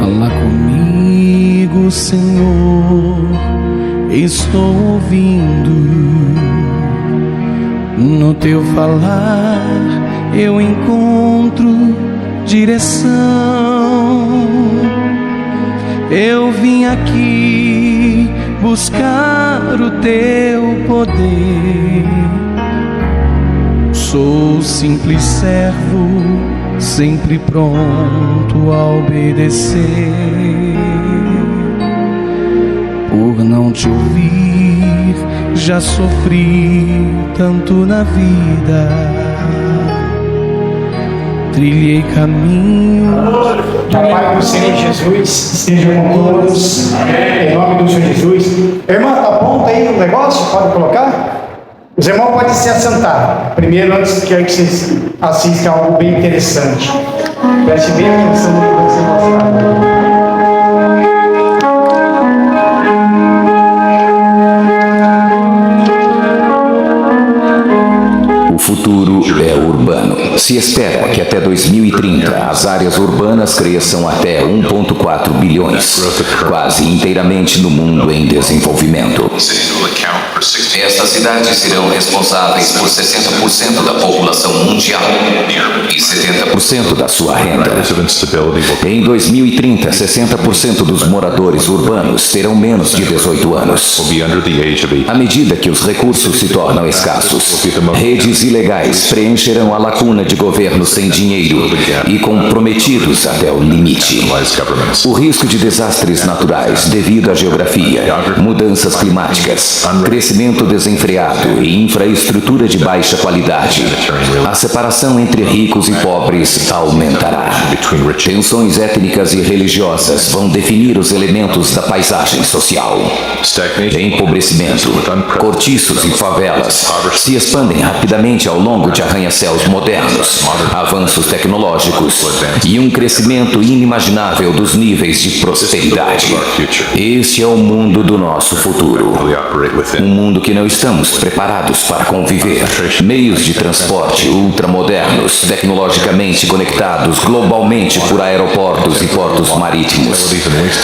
Fala comigo, Senhor, estou ouvindo. No teu falar eu encontro direção. Eu vim aqui buscar o teu poder. Sou simples servo, sempre pronto a obedecer. Por não te ouvir, já sofri tanto na vida. Trilhei caminho. A paz do Senhor Jesus esteja com todos. Em nome do Senhor Jesus. Irmã, tá pronto aí o negócio? Pode colocar? Os irmãos podem se assentar. Primeiro, antes que vocês assistam algo bem interessante. Preste bem atenção no que vai ser mostrado. O futuro é urbano. Se espera que até 2030 as áreas urbanas cresçam até 1,4 bilhões, quase inteiramente no mundo em desenvolvimento. Estas cidades serão responsáveis por 60% da população mundial e 70% da sua renda. Em 2030, 60% dos moradores urbanos terão menos de 18 anos. À medida que os recursos se tornam escassos, redes ilegais preencherão a lacuna de governos sem dinheiro e comprometidos até o limite. O risco de desastres naturais devido à geografia, mudanças climáticas, crescimento desenfreado e infraestrutura de baixa qualidade. A separação entre ricos e pobres aumentará. Tensões étnicas e religiosas vão definir os elementos da paisagem social. Empobrecimento, cortiços e favelas se expandem rapidamente ao longo de arranha-céus modernos, avanços tecnológicos e um crescimento inimaginável dos níveis de prosperidade. Este é o mundo do nosso futuro. Um mundo que não estamos preparados para conviver. Meios de transporte ultramodernos, tecnologicamente conectados globalmente por aeroportos e portos marítimos,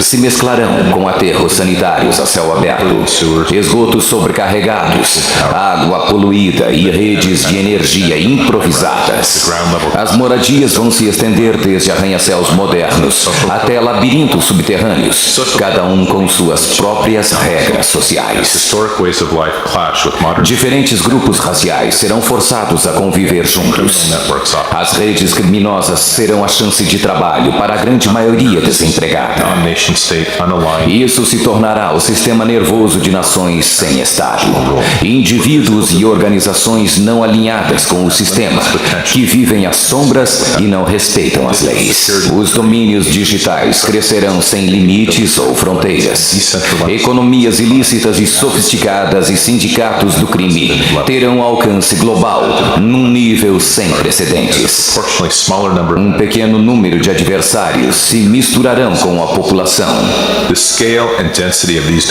se mesclarão com aterros sanitários a céu aberto, esgotos sobrecarregados, água poluída e redes de energia improvisadas. As moradias vão se estender desde arranha-céus modernos até labirintos subterrâneos, cada um com suas próprias regras sociais. Diferentes grupos raciais serão forçados a conviver juntos. As redes criminosas serão a chance de trabalho para a grande maioria desempregada. Isso se tornará o sistema nervoso de nações sem Estado. Indivíduos e organizações não alinhadas com o sistema, que vivem às sombras e não respeitam as leis. Os domínios digitais crescerão sem limites ou fronteiras. Economias ilícitas e sofisticadas e sindicatos do crime terão alcance global num nível sem precedentes. Um pequeno número de adversários se misturarão com a população.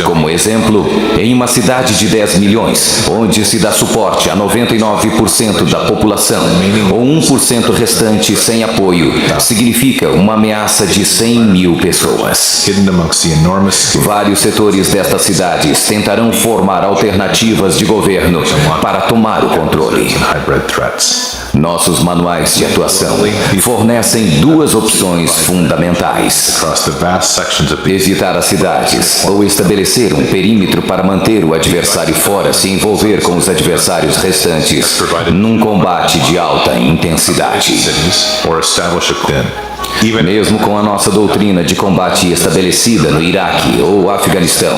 Como exemplo, em uma cidade de 10 milhões, onde se dá suporte a 99% da população, ou 1% restante sem apoio, significa uma ameaça de 100 mil pessoas. Vários setores destas cidades tentarão formar alternativas de governo para tomar o controle. Nossos manuais de atuação fornecem duas opções fundamentais: evitar as cidades ou estabelecer um perímetro para manter o adversário fora, se envolver com os adversários restantes num combate de alta intensidade. Mesmo com a nossa doutrina de combate estabelecida no Iraque ou Afeganistão,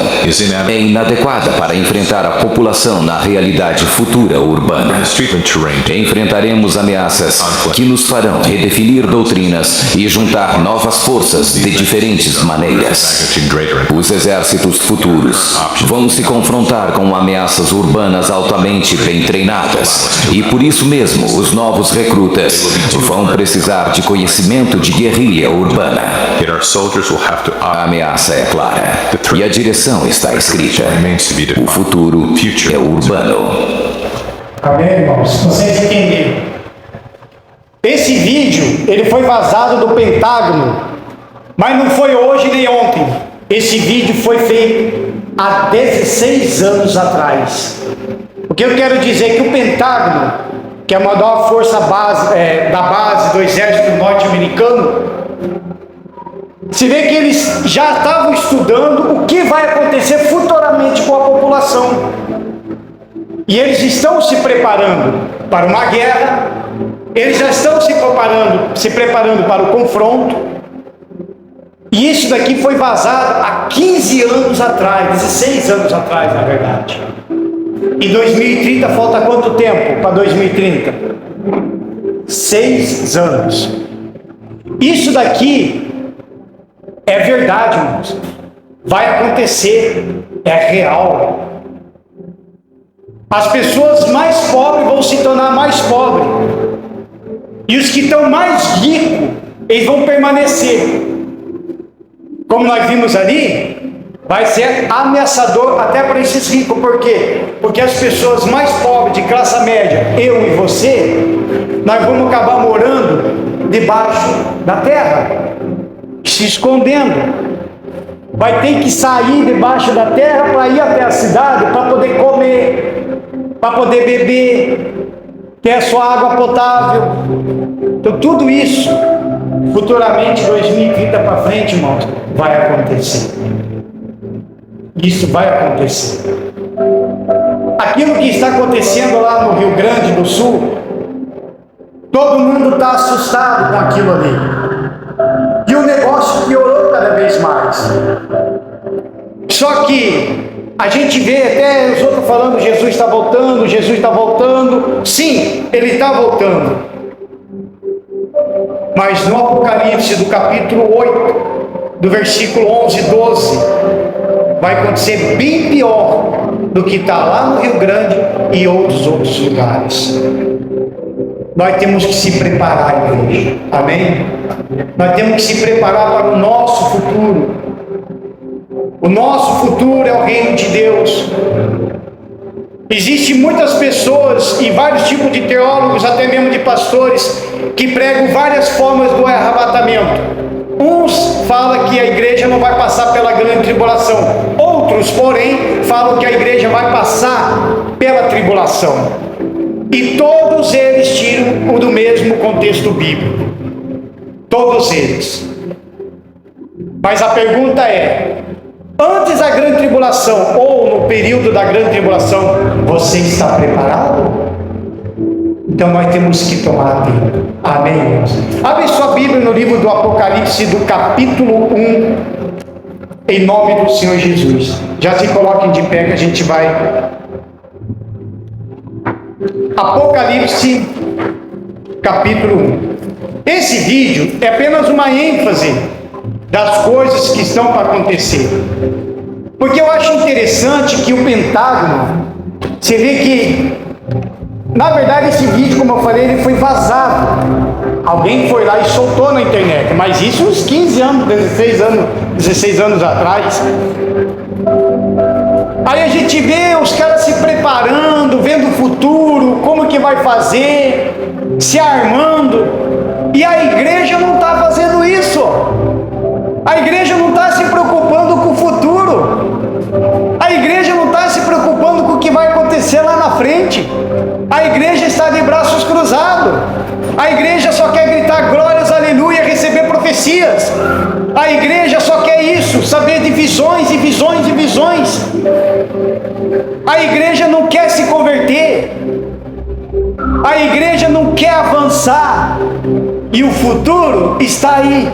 é inadequada para enfrentar a população na realidade futura urbana. Enfrentaremos ameaças que nos farão redefinir doutrinas e juntar novas forças de diferentes maneiras. Os exércitos futuros vão se confrontar com ameaças urbanas altamente bem treinadas, e por isso mesmo os novos recrutas vão precisar de conhecimento de guerrilha urbana. A ameaça é clara e a direção está escrita. O futuro é urbano. Amém, irmãos? Vocês entenderam? Esse vídeo, ele foi vazado do Pentágono Mas não foi hoje nem ontem. Esse vídeo foi feito há 16 anos atrás. O que eu quero dizer é que o Pentágono, que é a maior força da base do exército norte-americano, se vê que eles já estavam estudando o que vai acontecer futuramente com a população. E eles estão se preparando para uma guerra, eles já estão se preparando para o confronto. E isso daqui foi vazado há 15 anos atrás, 16 anos atrás, na verdade. E 2030, falta quanto tempo para 2030? 6 anos. Isso daqui é verdade, irmãos. Vai acontecer, é real. As pessoas mais pobres vão se tornar mais pobres. E os que estão mais ricos, eles vão permanecer. Como nós vimos ali, vai ser ameaçador até para esses ricos. Por quê? Porque as pessoas mais pobres, de classe média, eu e você, nós vamos acabar morando debaixo da terra, se escondendo. Vai ter que sair debaixo da terra para ir até a cidade, para poder comer, para poder beber, ter a sua água potável. Então tudo isso, futuramente, 2030 para frente, irmãos, vai acontecer. Isso vai acontecer. Aquilo que está acontecendo lá no Rio Grande do Sul, todo mundo está assustado com aquilo ali. E o negócio piorou cada vez mais. Só que a gente vê até os outros falando, Jesus está voltando, Jesus está voltando. Sim, Ele está voltando. Mas no Apocalipse do capítulo 8, do versículo 11 e 12, vai acontecer bem pior do que está lá no Rio Grande e outros lugares. Nós temos que se preparar, igreja. Amém? Nós temos que se preparar para o nosso futuro. O nosso futuro é o reino de Deus. Existem muitas pessoas e vários tipos de teólogos, até mesmo de pastores, que pregam várias formas do arrebatamento. Uns falam que a igreja não vai passar pela grande tribulação. Outros, porém, falam que a igreja vai passar pela tribulação. E todos eles tiram o do mesmo contexto bíblico. Todos eles. Mas a pergunta é: antes da grande tribulação ou no período da grande tribulação, você está preparado? Então nós temos que tomar tempo. Amém, irmãos? Abre sua Bíblia no livro do Apocalipse, do capítulo 1, em nome do Senhor Jesus. Já se coloquem de pé que a gente vai. Apocalipse, capítulo 1. Esse vídeo é apenas uma ênfase das coisas que estão para acontecer. Porque eu acho interessante que o Pentágono, você vê que, na verdade, esse vídeo, como eu falei, ele foi vazado. Alguém foi lá e soltou na internet, mas isso uns 15 anos, 16 anos atrás. Aí a gente vê os caras se preparando, vendo o futuro, como que vai fazer, se armando, e a igreja não está fazendo isso. A igreja não está se preocupando com o futuro. A igreja não está se preocupando com o que vai acontecer lá na frente. A igreja está de braços cruzados. A igreja só quer gritar glórias, aleluia, receber profecias. A igreja só quer isso, saber de visões e visões e visões. A igreja não quer se converter. A igreja não quer avançar. E o futuro está aí.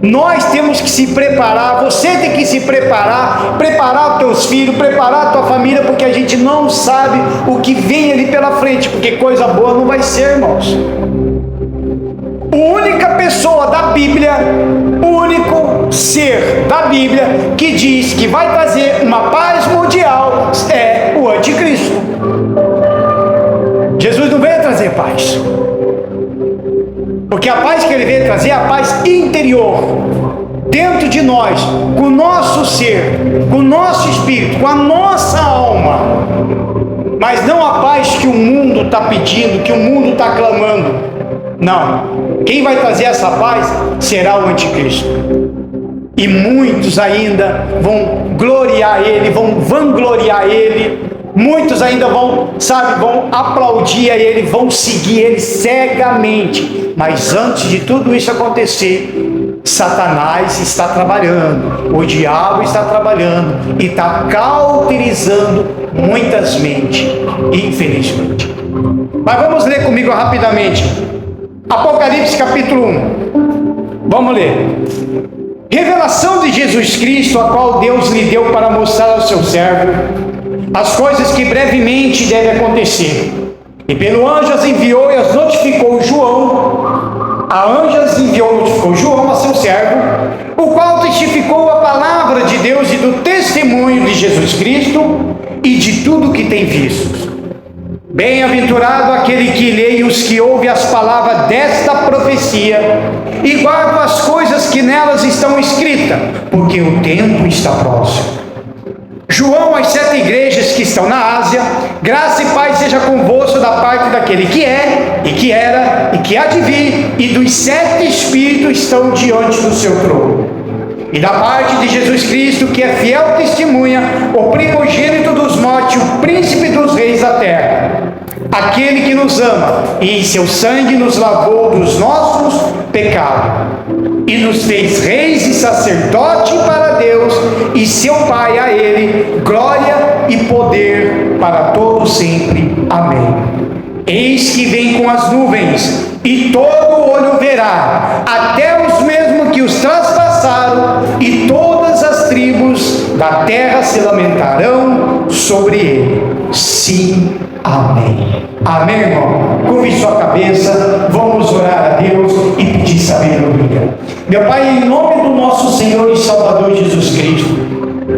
Nós temos que se preparar, você tem que se preparar, preparar os teus filhos, preparar a tua família, porque a gente não sabe o que vem ali pela frente, porque coisa boa não vai ser, irmãos. A única pessoa da Bíblia, o único ser da Bíblia que diz que vai trazer uma paz mundial é o anticristo. Jesus não veio trazer paz. Porque a paz que ele veio trazer é a paz interior, dentro de nós, com o nosso ser, com o nosso espírito, com a nossa alma. Mas não a paz que o mundo está pedindo, que o mundo está clamando. Não. Quem vai trazer essa paz será o anticristo. E muitos ainda vão gloriar ele, vão vangloriar ele. Muitos ainda vão aplaudir a ele, vão seguir ele cegamente. Mas antes de tudo isso acontecer, Satanás está trabalhando, o diabo está trabalhando e está cauterizando muitas mentes, infelizmente. Mas vamos ler comigo rapidamente Apocalipse capítulo 1. Vamos ler. Revelação de Jesus Cristo, a qual Deus lhe deu para mostrar ao seu servo as coisas que brevemente devem acontecer. E pelo anjo as enviou e as notificou João. A anja as enviou e notificou João a seu servo, o qual testificou a palavra de Deus e do testemunho de Jesus Cristo e de tudo que tem visto. Bem-aventurado aquele que lê e os que ouvem as palavras desta profecia e guardam as coisas que nelas estão escritas, porque o tempo está próximo. João, às 7 igrejas que estão na Ásia, graça e paz seja convosco da parte daquele que é, e que era, e que há de vir, e dos 7 espíritos que estão diante do seu trono. E da parte de Jesus Cristo, que é fiel testemunha, o primogênito dos mortos, o príncipe dos reis da terra, aquele que nos ama, e em seu sangue nos lavou dos nossos pecados, e nos fez reis e sacerdote para Deus e seu Pai. A ele glória e poder para todos sempre. Amém. Eis que vem com as nuvens, e todo olho verá, até os mesmos que os traspassaram, e todas as tribos da terra se lamentarão sobre ele. Sim, amém. Amém, irmão? Curve sua cabeça, vamos orar a Deus e pedir sabedoria. Meu Pai, em nome do nosso Senhor e Salvador Jesus Cristo,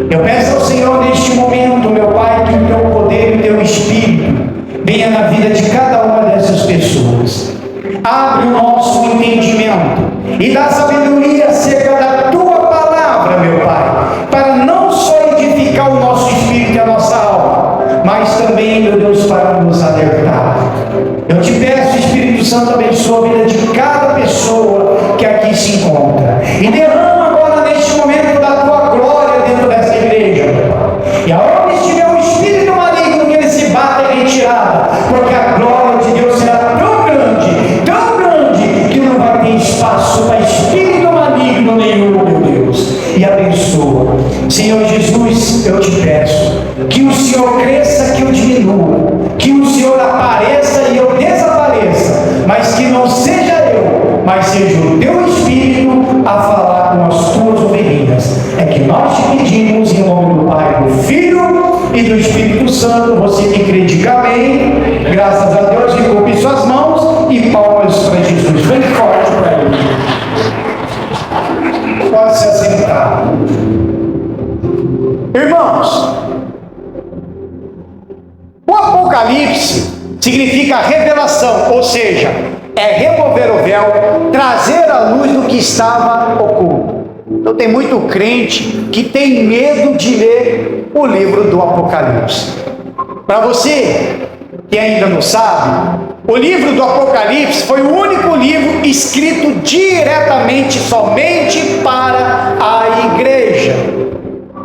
eu peço ao Senhor neste momento, meu Pai, que o teu poder e o teu Espírito venha na vida de cada uma dessas pessoas. Abre o nosso entendimento e dá sabedoria acerca da tua palavra, meu Pai, para não só edificar o nosso espírito e a nossa alma, mas também, meu Deus, para nos alertar. Eu te peço, Espírito Santo, abençoa a vida de cada pessoa que aqui se encontra e derrama agora neste momento da tua glória dentro dessa igreja, meu Pai. E aonde estiver o espírito maligno, que ele se bata em retirada, porque a glória de Deus será tão grande, que não vai ter espaço para espírito maligno nenhum, meu Deus. E abençoa. Senhor Jesus, eu te peço que o Senhor cresça, que eu diminua, que o Senhor apareça e eu desapareça, mas que não seja eu, mas seja o teu Espírito a falar com as tuas ovelhinhas. É que nós te pedimos em nome do Pai, do Filho e do Espírito Santo. Você que crê, diga amém. Graças a Deus, recupere suas mãos e palmas para Jesus. Bem forte para ele. Pode se assentar. Irmãos, o Apocalipse significa revelação, ou seja, é remover o véu, trazer à luz do que estava oculto. Então tem muito crente que tem medo de ler o livro do Apocalipse. Para você que ainda não sabe, o livro do Apocalipse foi o único livro escrito diretamente, somente para a igreja.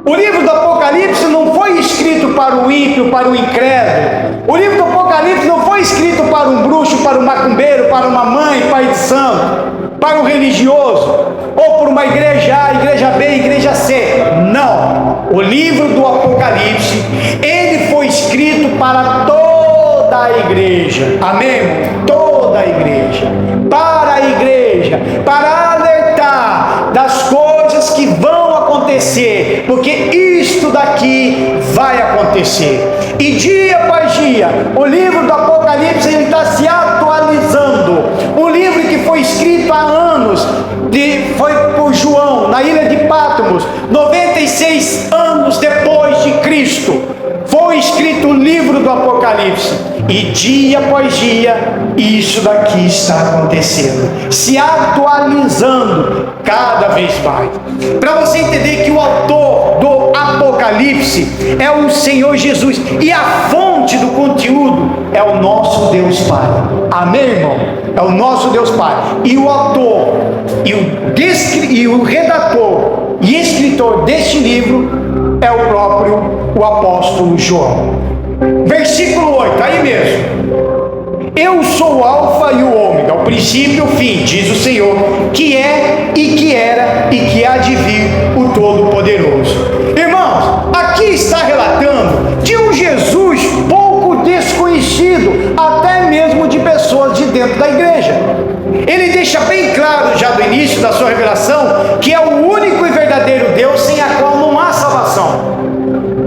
O livro do Apocalipse não foi escrito para o ímpio, para o incrédulo. O livro do Apocalipse não foi escrito para um bruxo, para um macumbeiro, para uma mãe, pai de santo, para um religioso, ou por uma igreja A, igreja B, igreja C. Não. O livro do Apocalipse, ele foi escrito para toda a igreja. Amém? Toda a igreja. Para a igreja. Para alertar das coisas que vão acontecer, porque isto daqui vai acontecer. E dia após dia, o livro do Apocalipse ele está se atualizando. Um livro que foi escrito há anos, foi por João, na ilha de Patmos, 96 anos depois de Cristo, foi escrito o livro do Apocalipse. E dia após dia, isso daqui está acontecendo, se atualizando cada vez mais. Para você entender que o autor do Apocalipse é o Senhor Jesus, e a fonte do conteúdo é o nosso Deus Pai. Amém, irmão? É o nosso Deus Pai. E o autor, e o redator e escritor deste livro é o próprio apóstolo João. Versículo 8, aí mesmo. Eu sou o Alfa e o Ômega, o princípio e o fim, diz o Senhor, que é e que era e que há de vir o Todo-Poderoso. Irmãos, aqui está relatando de um Jesus pouco desconhecido, até mesmo de pessoas de dentro da igreja. Ele deixa bem claro já do início da sua revelação que é o único e verdadeiro Deus, sem a qual não há salvação.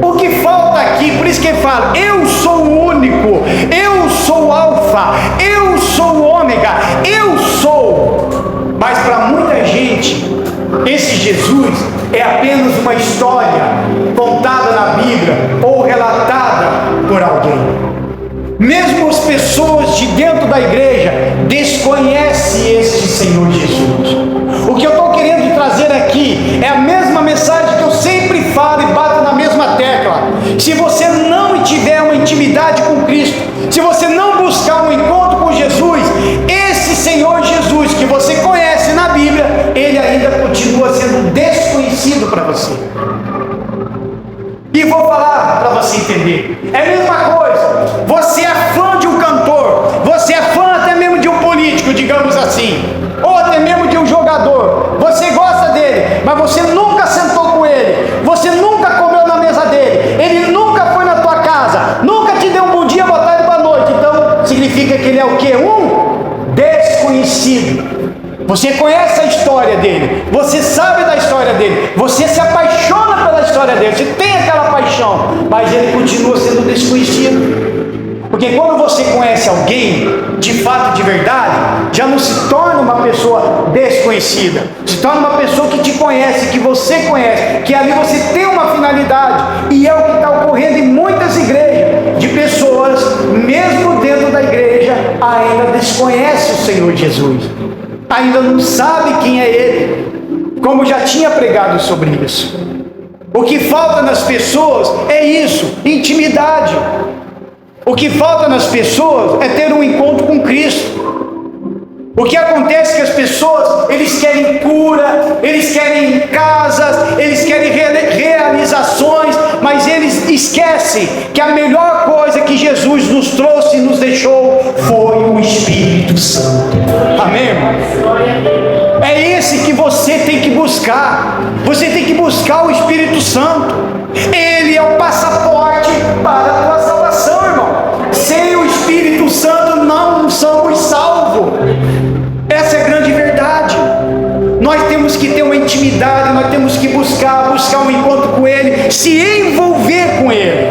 O que falta aqui, por isso que ele fala, eu sou o único, eu sou o Alfa, eu sou o Ômega, eu sou. Mas para muita gente, esse Jesus é apenas uma história contada na Bíblia ou relatada por alguém. Mesmo as pessoas de dentro da igreja desconhecem este Senhor Jesus. O que eu estou querendo trazer aqui é a mesma mensagem que eu sempre falo e bato na mesma tecla. Se você não tiver uma intimidade com Cristo, se você não buscar um encontro com Jesus, esse Senhor Jesus que você conhece na Bíblia, ele ainda continua sendo desconhecido para você. E vou falar para você entender. É a mesma coisa. Você é fã de um cantor, você é fã até mesmo de um político, digamos assim, ou até mesmo de um jogador. Você gosta dele, mas você nunca sentou com ele, você nunca comeu na mesa dele, ele nunca foi na tua casa, nunca te deu um bom dia, boa tarde, boa noite. Então significa que ele é o quê? Um desconhecido. Você conhece a história dele, você sabe da história dele, você se apaixona pela história dele, você tem aquela paixão, mas ele continua sendo desconhecido. Porque quando você conhece alguém, de fato, de verdade, já não se torna uma pessoa desconhecida, se torna uma pessoa que te conhece, que você conhece, que ali você tem uma finalidade, e é o que está ocorrendo em muitas igrejas, de pessoas, mesmo dentro da igreja, ainda desconhecem o Senhor Jesus. Ainda não sabe quem é Ele, como já tinha pregado sobre isso. O que falta nas pessoas é isso, intimidade. O que falta nas pessoas é ter um encontro com Cristo. O que acontece é que as pessoas, eles querem cura, eles querem casas, eles querem realizações, mas eles esquecem que a melhor coisa que Jesus nos trouxe e nos deixou foi o Espírito Santo. Amém, irmão? É esse que você tem que buscar. Você tem que buscar o Espírito Santo. Ele é o passaporte para a tua salvação, irmão. Sem o Espírito Santo não somos salvos. Essa é a grande verdade. Nós temos que ter uma intimidade, nós temos que buscar um encontro com Ele, se envolver com Ele.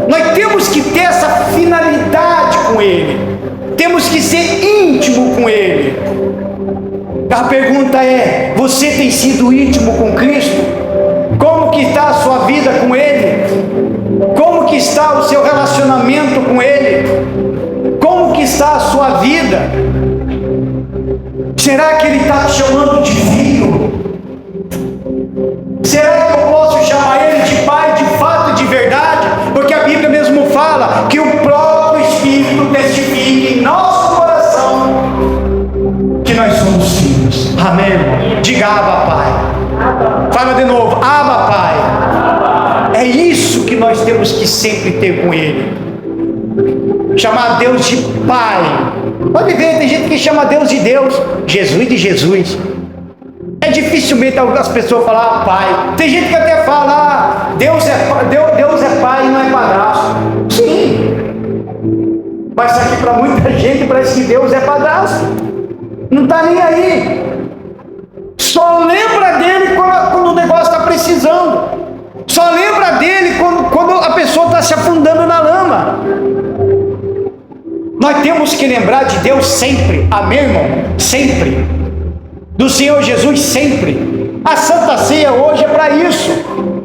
Nós temos que ter essa finalidade com Ele. Temos que ser íntimo com Ele. A pergunta é: você tem sido íntimo com Cristo? Como que está a sua vida com Ele? Como que está o seu relacionamento com Ele? Como que está a sua vida? Será que Ele está te chamando de filho? Será que eu posso chamar Ele de Pai de fato e de verdade? Porque a Bíblia mesmo fala que o próprio Espírito testifica em nosso coração que nós somos filhos. Amém, irmão? Diga Abba, Pai. Fala de novo, Abba, Pai. É isso que nós temos que sempre ter com Ele. Chamar Deus de Pai. Pode ver, tem gente que chama Deus de Deus, Jesus de Jesus. É dificilmente algumas pessoas falar Pai. Tem gente que até fala Deus é Pai e não é padrasto. Sim. Mas só que para muita gente parece que Deus é padrasto. Não está nem aí. Só lembra dele quando o negócio está precisando. Só lembra dele quando a pessoa está se afundando na lama. Nós temos que lembrar de Deus sempre. Amém, irmão? Sempre. Do Senhor Jesus sempre. A Santa Ceia hoje é para isso.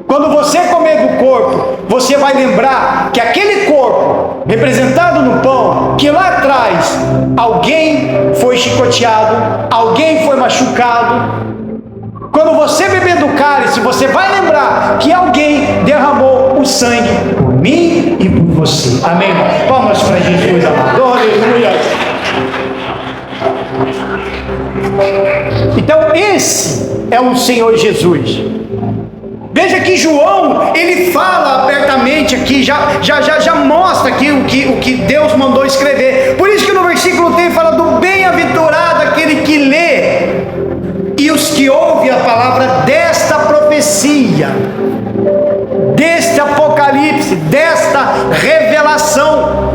Quando você comer do corpo, você vai lembrar que aquele corpo, representado no pão, que lá atrás alguém foi chicoteado, alguém foi machucado. Quando você beber do cálice, cálice, você vai lembrar que alguém derramou o sangue por mim e por você. Amém? Palmas para Jesus, amado. Aleluia. Então esse é o Senhor Jesus. Veja que João, ele fala abertamente aqui, já mostra aqui o que Deus mandou escrever. Por isso que no versículo 3 fala do bem-aventurado aquele que lê e os que ouvem a palavra desta profecia, deste apocalipse, desta revelação.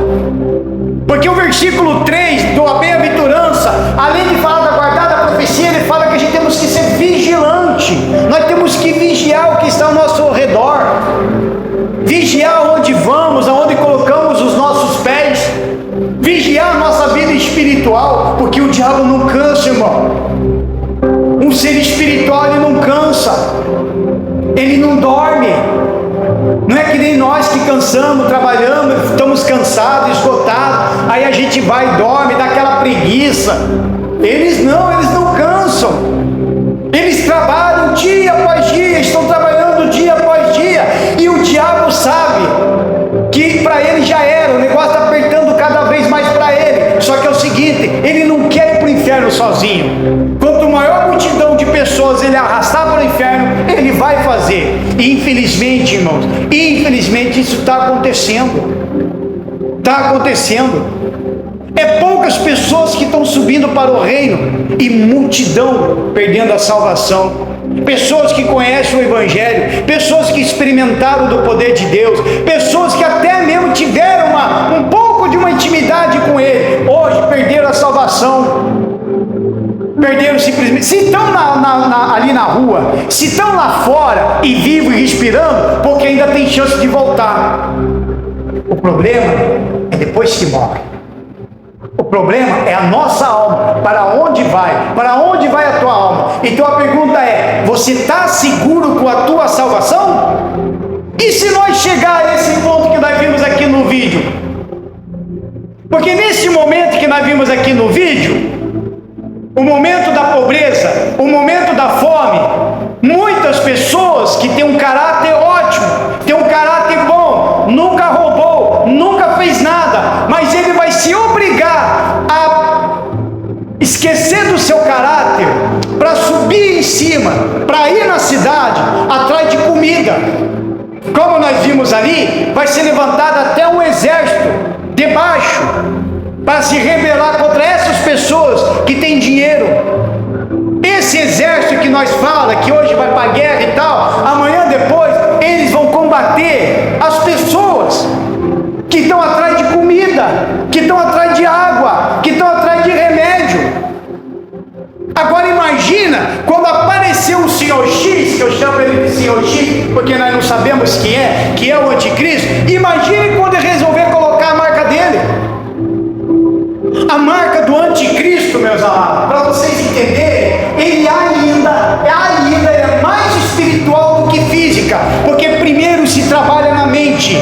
Porque o versículo 3 da bem-aventurança, além de falar da guardada profecia, ele fala que a gente temos que ser vigilante. Nós temos que vigiar o que está ao nosso redor, vigiar onde vamos, aonde colocamos os nossos pés, vigiar a nossa vida espiritual, porque o diabo não cansa, irmão. Um ser espiritual, ele não cansa, ele não dorme. Não é que nem nós que cansamos, trabalhamos, estamos cansados, esgotados, aí a gente vai e dorme, dá aquela preguiça. Eles não cansam. Eles trabalham dia após dia, estão trabalhando dia após dia, e o diabo sabe que para ele já era, o negócio está apertando cada vez mais para ele. Só que é o seguinte, ele não quer ir para o inferno sozinho. Quanto maior multidão de pessoas ele arrastar para o inferno, ele vai fazer. E infelizmente, irmãos, infelizmente isso está acontecendo. Está acontecendo. É poucas pessoas que estão subindo para o reino e multidão perdendo a salvação. Pessoas que conhecem o Evangelho, pessoas que experimentaram do poder de Deus, pessoas que até mesmo tiveram um pouco de uma intimidade com Ele, hoje perderam a salvação. Perderam simplesmente. Se estão ali na rua, se estão lá fora e vivos e respirando, porque ainda tem chance de voltar. O problema é depois que morre. O problema é a nossa alma. Para onde vai? Para onde vai a tua alma? Então a pergunta é: você está seguro com a tua salvação? E se nós chegar a esse ponto que nós vimos aqui no vídeo? Porque nesse momento que nós vimos aqui no vídeo, o momento da pobreza, o momento da fome, muitas pessoas que têm um caráter ótimo, têm um caráter bom, nunca roubou, nunca fez nada, mas ele vai se obrigar a esquecer do seu caráter para subir em cima, para ir na cidade atrás de comida. Como nós vimos ali, vai ser levantado até um exército debaixo para se rebelar contra essas pessoas que têm dinheiro. Esse exército que nós fala, que hoje vai para a guerra e tal, amanhã depois, eles vão combater as pessoas que estão atrás de comida, que estão atrás de água, que estão atrás de remédio. Agora imagina, quando apareceu o Senhor X, que eu chamo ele de Senhor X, porque nós não sabemos que é o anticristo. Imagine quando ele resolver colocar a marca dele. A marca do anticristo, meus amados, para vocês entenderem, ele ainda é mais espiritual do que física, porque primeiro se trabalha na mente.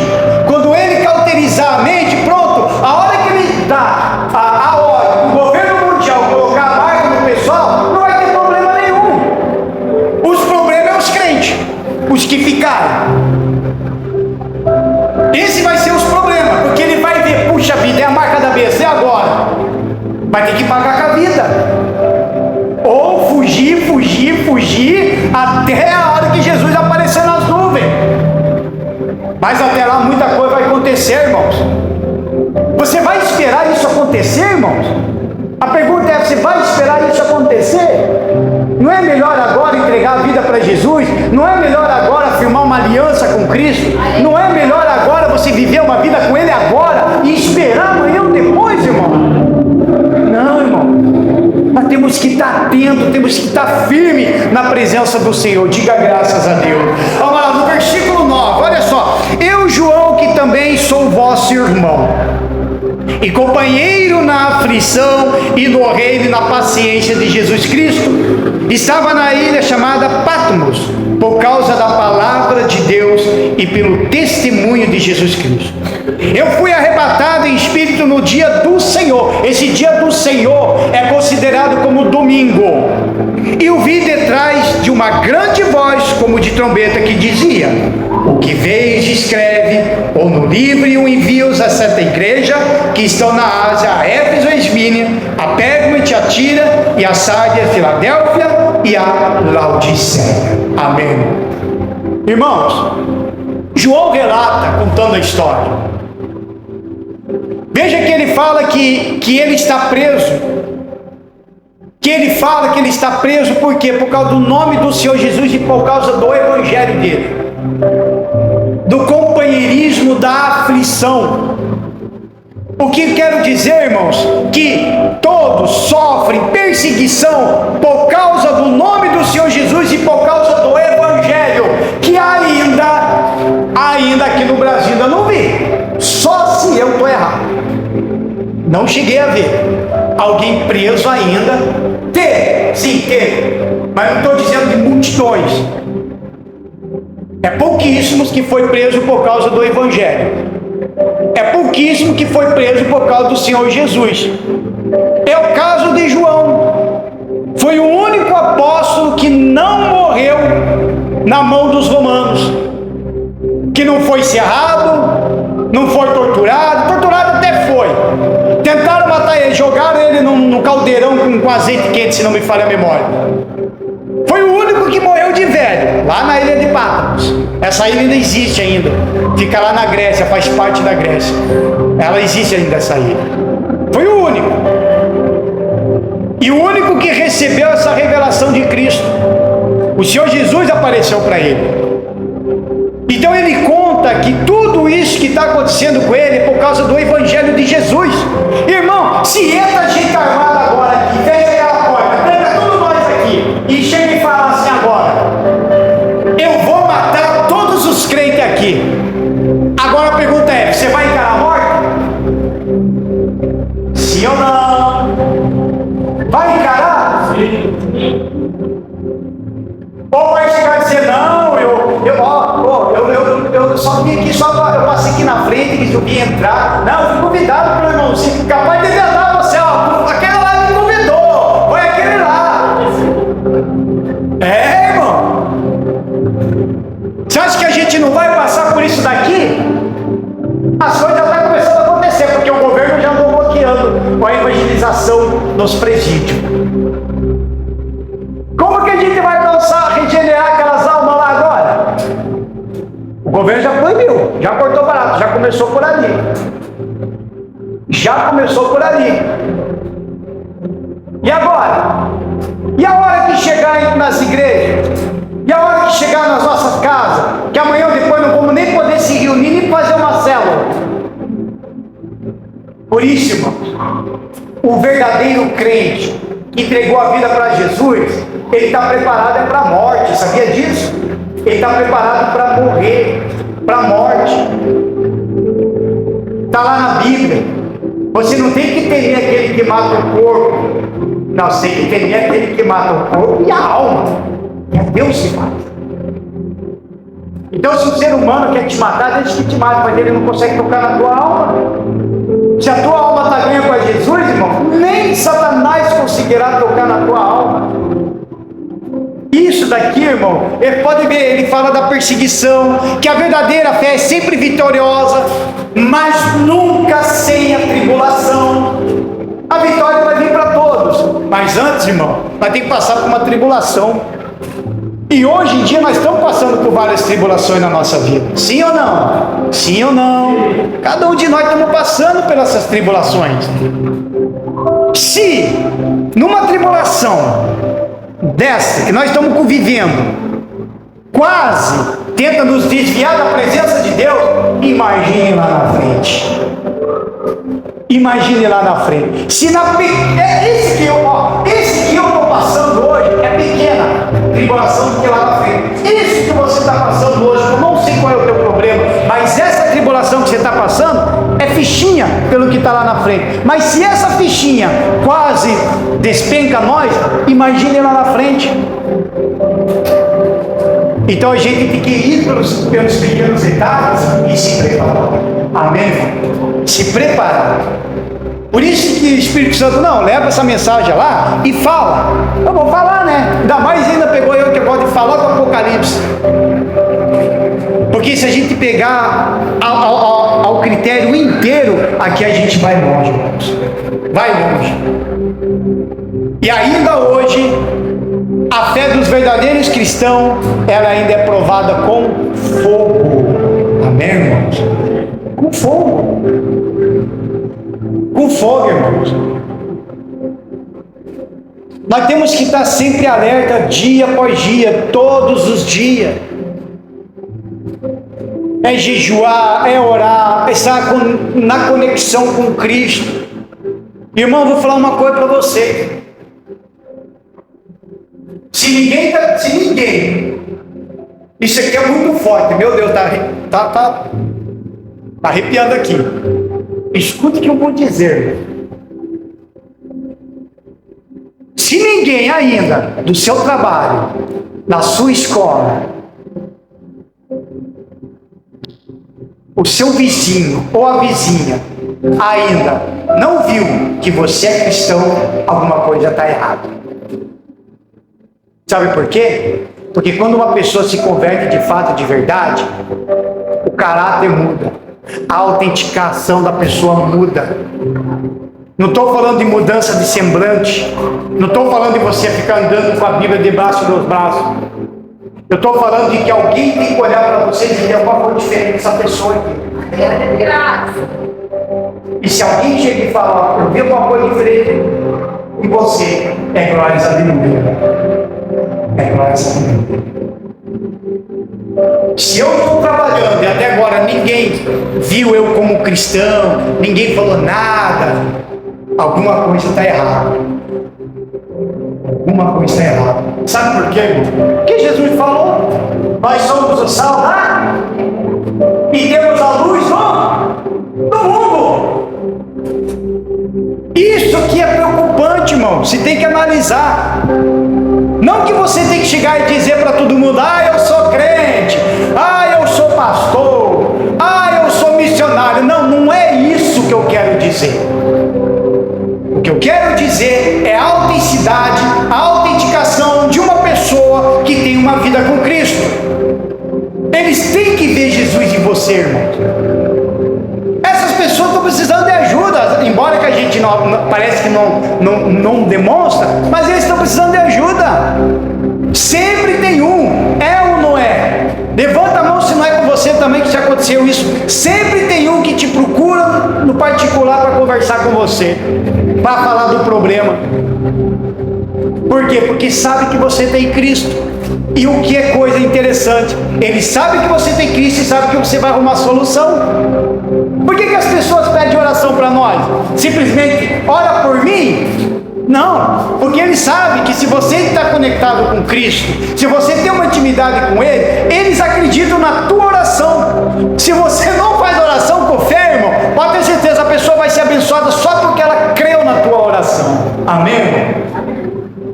Quando ele cauterizar a mente, pronto, a hora que ele dá a hora, o governo mundial colocar a marca no pessoal, não vai ter problema nenhum. Os problemas são os crentes, os que ficaram. Esse vai ser os problemas, porque ele vai ver, puxa vida, é a marca da besta, é agora. Vai ter que pagar com a vida. Ou fugir, até a hora que Jesus aparecer nas nuvens. Mas até lá muita coisa vai acontecer, irmãos. Você vai esperar isso acontecer, irmãos? A pergunta é: você vai esperar isso acontecer? Não é melhor agora entregar a vida para Jesus? Não é melhor agora firmar uma aliança com Cristo? Não é melhor agora você viver uma vida com Ele agora e esperar amanhã ou depois, irmão? Não, irmão. Nós temos que estar atento, temos que estar firme na presença do Senhor. Diga graças a Deus. Vamos lá, no versículo 9, olha só: eu, João, que também sou vosso irmão e companheiro na aflição e no reino e na paciência de Jesus Cristo, estava na ilha chamada Patmos, por causa da palavra de Deus e pelo testemunho de Jesus Cristo. Eu fui arrebatado em espírito no dia do Senhor. Esse dia do Senhor é considerado como domingo. E ouvi detrás de uma grande voz como de trombeta, que dizia: o que vês escreve, ou no livro, e o envia-os a santa igreja que estão na Ásia, a Éfeso, a Esmínia, a Pérgamo, e Tiatira, e a Sardes, a Filadélfia e a Laodiceia. Amém. Irmãos, João relata, contando a história, veja que ele fala que ele está preso. Que ele fala que ele está preso por quê? Por causa do nome do Senhor Jesus e por causa do evangelho dele, do companheirismo da aflição. O que quero dizer, irmãos? Que todos sofrem perseguição por causa do nome do Senhor Jesus e por causa do evangelho, que ainda aqui no Brasil ainda não vi. Só se eu estou errado, não cheguei a ver alguém preso ainda. Teve, mas não estou dizendo de multidões. É pouquíssimos que foi preso por causa do evangelho. É pouquíssimo que foi preso por causa do Senhor Jesus. É o caso de João. Foi o único apóstolo que não morreu na mão dos romanos, que não foi cerrado, não foi torturado até foi. Tentaram matar ele, jogaram ele num caldeirão com azeite quente, se não me falha a memória. Foi o único que morreu de velho, lá na ilha de Patmos. Essa ilha ainda existe ainda, fica lá na Grécia, faz parte da Grécia. Ela existe ainda, essa ilha. Foi o único. E o único que recebeu essa revelação de Cristo. O Senhor Jesus apareceu para ele. Então ele conta que tudo isso que está acontecendo com ele é por causa do evangelho de Jesus. Irmão, se entra gente armada agora aqui, fecha aquela porta, tranca todos nós aqui e chega e fala assim agora: eu vou matar todos os crentes aqui. Agora a pergunta é: você vai encarar a morte? Sim ou não? Vai encarar? Sim. Ou vai chegar e dizer: não, eu só vim aqui, eu passei aqui na frente, que eu vim entrar. Não, eu fui convidado pelo irmãozinho, capaz de enganar você, ó, aquele lá me convidou, foi aquele lá. É, irmão. Você acha que a gente não vai passar por isso daqui? As coisas já estão começando a acontecer, porque o governo já andou bloqueando com a evangelização nos presídios. Como que a gente vai alcançar, regenerar aquelas almas lá agora? O governo já proibiu, já cortou barato, já começou por ali. Já começou por ali. E agora? E a hora que chegar nas igrejas? E a hora que chegar nas nossas casas? Que amanhã ou depois não vamos nem poder se reunir, nem fazer uma célula. Por isso, irmão, o verdadeiro crente que entregou a vida para Jesus, ele está preparado para a morte, sabia disso? Ele está preparado para morrer, para a morte. Está lá na Bíblia. Você não tem que temer aquele que mata o corpo. Não, você tem que temer aquele que mata o corpo e a alma. É Deus que mata. Então, se o ser humano quer te matar, deixa que te mate, mas ele não consegue tocar na tua alma. Se a tua alma está ganha para Jesus, irmão, nem Satanás conseguirá tocar na tua alma. Isso daqui, irmão, ele pode ver, ele fala da perseguição, que a verdadeira fé é sempre vitoriosa, mas nunca sem a tribulação. A vitória vai vir para todos, mas antes, irmão, nós temos que passar por uma tribulação. E hoje em dia nós estamos passando por várias tribulações na nossa vida. Sim ou não? Sim ou não? Cada um de nós estamos passando pelas essas tribulações. Se numa tribulação dessa que nós estamos convivendo, quase tenta nos desviar da presença de Deus, imagine lá na frente. Imagine lá na frente. Se esse que eu estou passando hoje é pequena tribulação do que lá na frente. Isso que você está passando hoje, eu não sei qual é o teu problema, mas essa tribulação que você está passando é fichinha pelo que está lá na frente. Mas se essa fichinha quase despenca nós, imagine lá na frente. Então a gente tem que ir pelos pequenos etapas e se preparar. Amém? Se preparar. Por isso que o Espírito Santo, não, leva essa mensagem lá e fala. Eu vou falar, né? Ainda mais ainda pegou eu que pode falar do Apocalipse. pegar ao critério inteiro, aqui a gente vai longe, irmãos. Vai longe. E ainda hoje, a fé dos verdadeiros cristãos, ela ainda é provada com fogo. Amém, irmãos? Com fogo. Com fogo, irmãos. Nós temos que estar sempre alerta, dia após dia, todos os dias. É jejuar, é orar, é estar na conexão com Cristo. Irmão, vou falar uma coisa para você. Se ninguém, isso aqui é muito forte, meu Deus, tá arrepiando aqui. Escute o que eu vou dizer. Se ninguém ainda do seu trabalho, na sua escola, o seu vizinho ou a vizinha ainda não viu que você é cristão, alguma coisa está errada. Sabe por quê? Porque quando uma pessoa se converte de fato, de verdade, o caráter muda, a autenticação da pessoa muda. Não estou falando de mudança de semblante, não estou falando de você ficar andando com a Bíblia debaixo dos braços. Eu estou falando de que alguém tem que olhar para você e dizer alguma coisa diferente dessa pessoa aqui. E se alguém chega e fala, eu vi alguma coisa diferente em você, é glória a Deus. É glória a Deus. Se eu estou trabalhando e até agora ninguém viu eu como cristão, ninguém falou nada, alguma coisa está errada. Alguma coisa está errada. Sabe por quê, irmão? Porque Jesus falou, nós somos o sal da e temos a luz do mundo. Isso aqui é preocupante, irmão. Você tem que analisar. Não que você tem que chegar e dizer para todo mundo, eu sou crente, eu sou pastor, eu sou missionário. Não, não é isso que eu quero dizer. O que eu quero dizer é a autenticidade, a autenticação de uma pessoa que tem uma vida com Cristo. Eles têm que ver Jesus em você, irmão. Essas pessoas estão precisando de ajuda, embora que a gente parece que não demonstra, mas eles estão precisando de ajuda. Sempre tem um, é ou não é? Levanta a mão se não é com você também que já aconteceu isso. Sempre tem um que te procura no particular para conversar com você, para falar do problema. Por quê? Porque sabe que você tem Cristo. E o que é coisa interessante, ele sabe que você tem Cristo e sabe que você vai arrumar solução. Por que as pessoas pedem oração para nós? Simplesmente, ora por mim? Não, porque ele sabe que se você está conectado com Cristo, se você tem uma intimidade com Ele, eles acreditam na tua oração. Se você não faz oração com fé, irmão, pode ter certeza, a pessoa vai ser abençoada só porque ela creu na tua oração. Amém, irmão?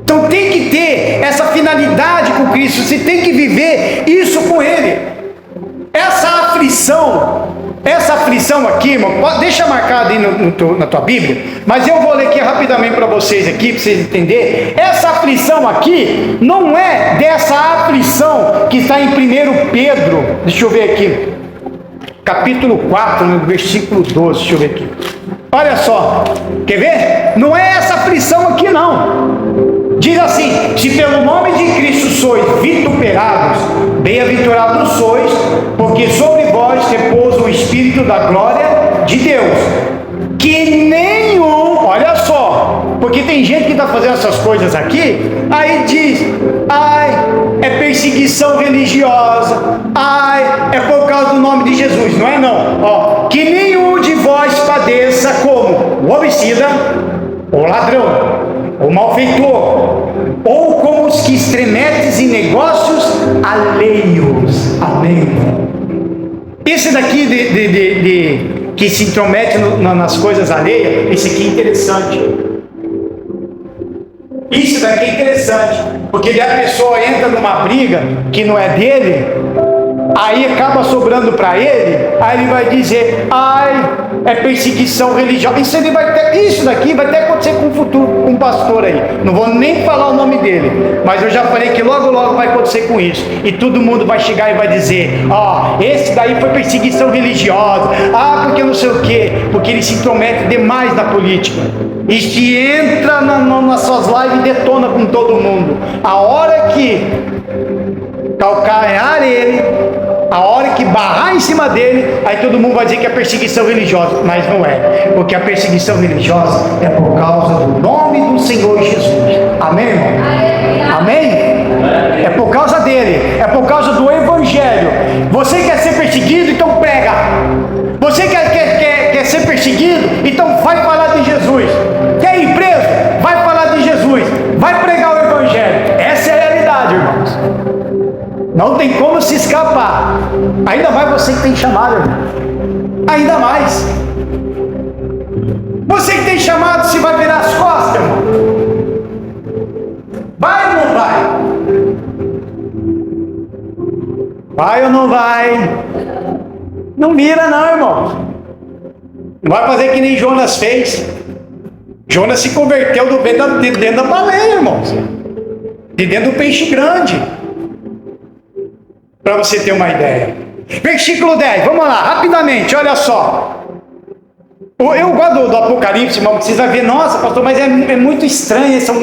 Então tem que ter essa finalidade com Cristo, você tem que viver isso com Ele. Essa aflição aqui, irmão, deixa marcado aí na tua Bíblia, mas eu vou ler aqui rapidamente para vocês aqui, para vocês entenderem. Essa aflição aqui não é dessa aflição que está em 1 Pedro, deixa eu ver aqui, capítulo 4, no versículo 12, deixa eu ver aqui. Olha só, quer ver? Não é essa aflição aqui não. Diz assim, se pelo nome de Cristo sois vituperados, bem-aventurados sois, porque sobre vós repousa o Espírito da glória de Deus, que nenhum, olha só, porque tem gente que está fazendo essas coisas aqui, aí diz, é perseguição religiosa, é por causa do nome de Jesus, não é não, que nenhum de vós padeça como o homicida, o ladrão, o malfeitor, ou como os que estremetem em negócios alheios. Amém. Esse daqui que se intromete nas coisas alheias, esse aqui é interessante. Isso daqui é interessante, porque a pessoa entra numa briga que não é dele, aí acaba sobrando para ele, aí ele vai dizer, é perseguição religiosa. Isso daqui vai até acontecer com o futuro, com um pastor aí. Não vou nem falar o nome dele, mas eu já falei que logo vai acontecer com isso. E todo mundo vai chegar e vai dizer: esse daí foi perseguição religiosa. Porque não sei o quê. Porque ele se intromete demais na política. E se entra nas suas lives e detona com todo mundo. A hora que calcanear ele, a hora que barrar em cima dele, aí todo mundo vai dizer que é perseguição religiosa, mas não é, porque a perseguição religiosa é por causa do nome do Senhor Jesus. Amém, irmão? Amém? É por causa dele, é por causa do Evangelho. Você quer ser perseguido, então prega. Você quer ser perseguido, então vai falar de Jesus. Quer ir preso? Vai falar de Jesus. Vai pregar o Evangelho. Essa é a realidade, irmãos. Não tem como se escapar. Ainda mais você que tem chamado, irmão. Ainda mais. Você que tem chamado, se vai virar as costas, irmão. Vai ou não vai? Vai ou não vai? Não vira não, irmão. Não vai fazer que nem Jonas fez. Jonas se converteu de dentro da baleia, irmãos. De dentro do peixe grande. Para você ter uma ideia. Versículo 10, vamos lá, rapidamente, olha só. Eu gosto do Apocalipse, irmão, vocês vão ver, nossa, pastor, mas é muito estranho, são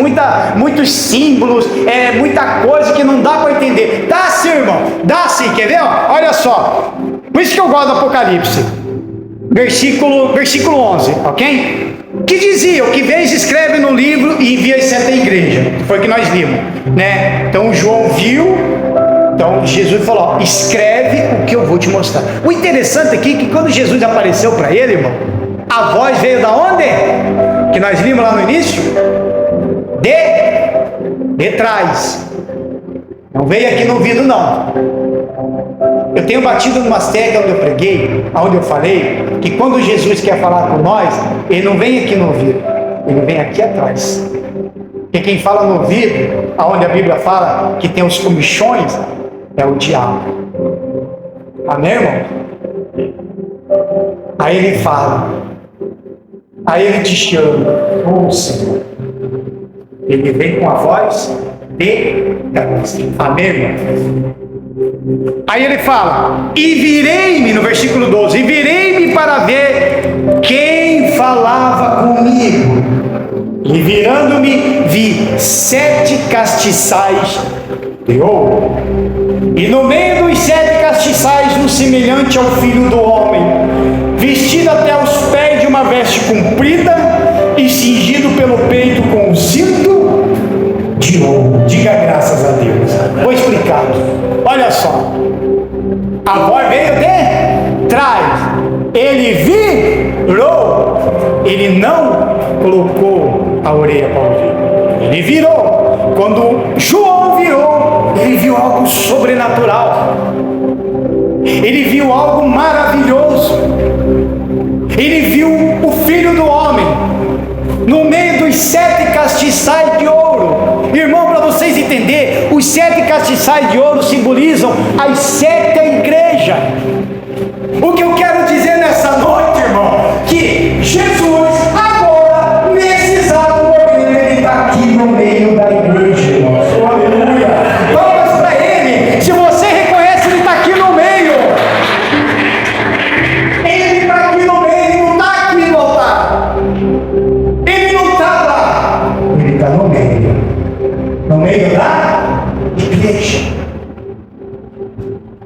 muitos símbolos, é muita coisa que não dá para entender. Dá sim, irmão, dá sim, quer ver? Olha só, por isso que eu gosto do Apocalipse. Versículo 11, ok? Que dizia: o que vês escreve no livro e envia às 7 igrejas. Foi o que nós vimos, né? Então João viu. Então Jesus falou: escreve o que eu vou te mostrar. O interessante aqui é que quando Jesus apareceu para ele, irmão, a voz veio da onde? Que nós vimos lá no início? De trás. Não veio aqui no ouvido, não. Eu tenho batido numas teclas onde eu preguei, onde eu falei que quando Jesus quer falar com nós, ele não vem aqui no ouvido, ele vem aqui atrás. Porque quem fala no ouvido, aonde a Bíblia fala que tem os comichões, é o diabo. Amém, irmão? Aí ele fala, aí ele te chama: ô Senhor. Ele vem com a voz de trás. Amém, irmão? Aí ele fala: e virei-me, no versículo 12, e virei-me para ver quem falava comigo. E virando-me, vi 7 castiçais de ouro. E no meio dos 7 castiçais, um semelhante ao Filho do Homem, vestido até os pés de uma veste comprida e cingido pelo peito com um cinto de ouro. Diga graças a Deus. Vou explicar. Olha só. A voz veio de trás. Ele virou. Ele não colocou a orelha para ouvir. Ele virou. Quando João virou, ele viu algo sobrenatural. Ele viu algo maravilhoso. Ele viu o Filho do Homem no meio dos 7 castiçais de ouro. Irmão, para vocês entenderem, os 7 castiçais de ouro simbolizam as 7 igrejas. O que eu quero dizer nessa noite, irmão, que Jesus agora, nesse exato momento, ele está aqui no meio da igreja, irmão. Aleluia! Vamos para ele. Se você reconhece, ele está aqui no meio. Ele está aqui no meio, ele não está aqui no altar. Ele não está lá. Ele está no meio. No meio da igreja.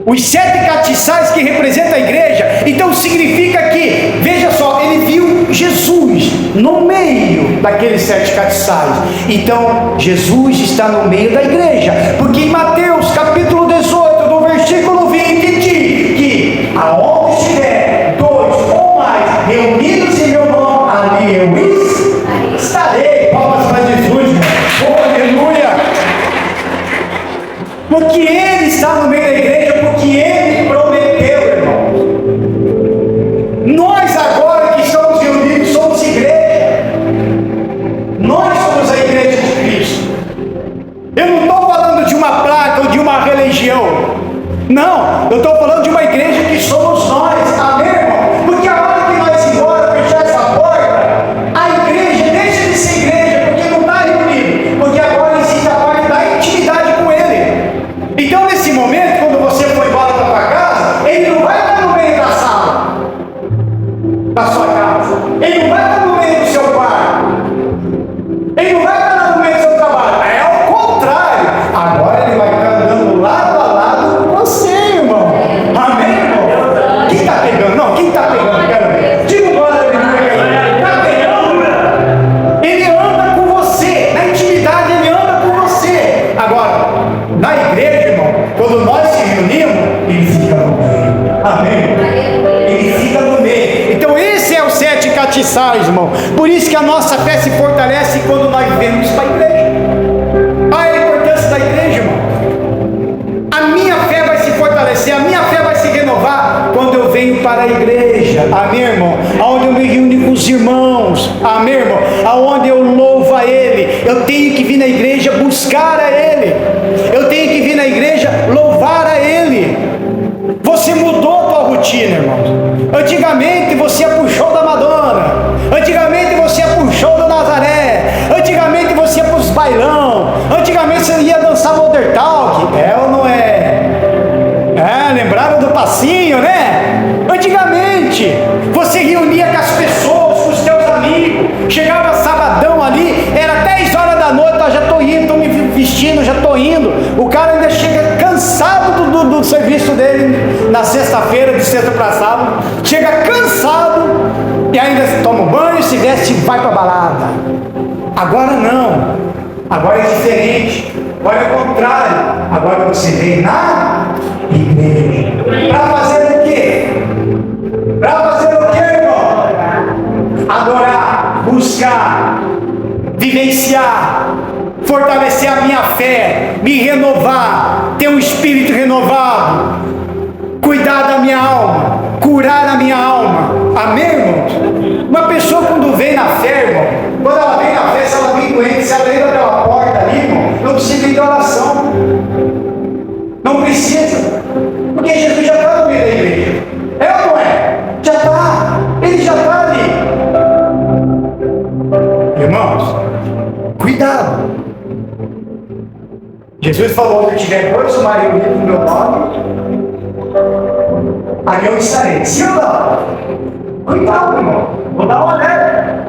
Os 7 castiçais que representam a igreja, então significa que, veja só, ele viu Jesus no meio daqueles 7 castiçais. Então, Jesus está no meio da igreja, porque em Mateus capítulo 18, do versículo 20, diz que aonde estiver 2 ou mais reunidos em meu nome, ali eu estarei. Palmas para Jesus, oh, aleluia! Porque ele está no meio da igreja, porque ele prometeu, irmão. Nós agora que estamos reunidos somos igreja. Nós somos a igreja de Cristo. Eu não estou falando de uma placa ou de uma religião. Não, eu estou falando de uma igreja que somos nós. Amém, irmão? Porque a hora que nós momento, quando você for embora para sua casa, ele não vai estar no meio da sala da sua casa, ele não vai estar no meio do seu quarto, ele não vai estar no meio do seu trabalho, é ao contrário, agora ele vai estar andando lado a lado com você, irmão. Amém, irmão? Quem está pegando? Não, quem está pegando? Quero ver. Diga o glória a Deus. Está pegando? Ele anda com você, na intimidade ele anda com você. Agora, na igreja, irmão, quando nós se reunimos, ele fica no meio. Amém? Ele fica no meio. Então esse é o 7 catiçais, irmão. Por isso que a nossa fé se fortalece quando nós vemos para a igreja. Olha a importância da igreja, irmão. A minha fé vai se fortalecer, a minha fé vai se renovar quando eu venho para a igreja. Amém, irmão? Aonde eu me reúno com os irmãos. Amém, irmão? Aonde eu louvo a Ele. Eu tenho que vir na igreja buscar a Ele. Eu tenho que vir na igreja louvar a Ele. Você mudou a tua rotina, irmãos. Antigamente você ia para o show da Madonna. Antigamente você ia para o show do Nazaré. Antigamente você ia para os bailão. Antigamente você ia dançar Modern Talk. É ou não é? É, lembraram do passinho, né? Antigamente você reunia com as pessoas, com os teus amigos. Chegava sabadão ali, era 10 horas da noite, já estou indo, estou me vestindo, já estou indo. O cara ainda chega cansado do serviço dele na sexta-feira, de sexta para sábado. Chega cansado e ainda toma um banho, se veste e vai para a balada. Agora não, agora é diferente, agora é o contrário. Agora você vem na igreja para fazer o quê? Para fazer o quê, irmão? Adorar, buscar, vivenciar, fortalecer a minha fé, me renovar, ter um espírito renovado, cuidar da minha alma, curar a minha alma. Amém, irmãos? Uma pessoa quando vem na fé, irmão, quando ela vem na fé, se ela vem doente, se ela entra pela porta ali, irmão, não precisa de oração. Não precisa. Porque Jesus já está no meio da igreja. É ou não é? Já está. Ele já está ali. Irmãos, cuidado. Jesus falou: se eu tiver 2 ou mais reunidos no meu nome, aí eu estarei. Sim ou não? Cuidado, irmão. Vou dar uma olhada.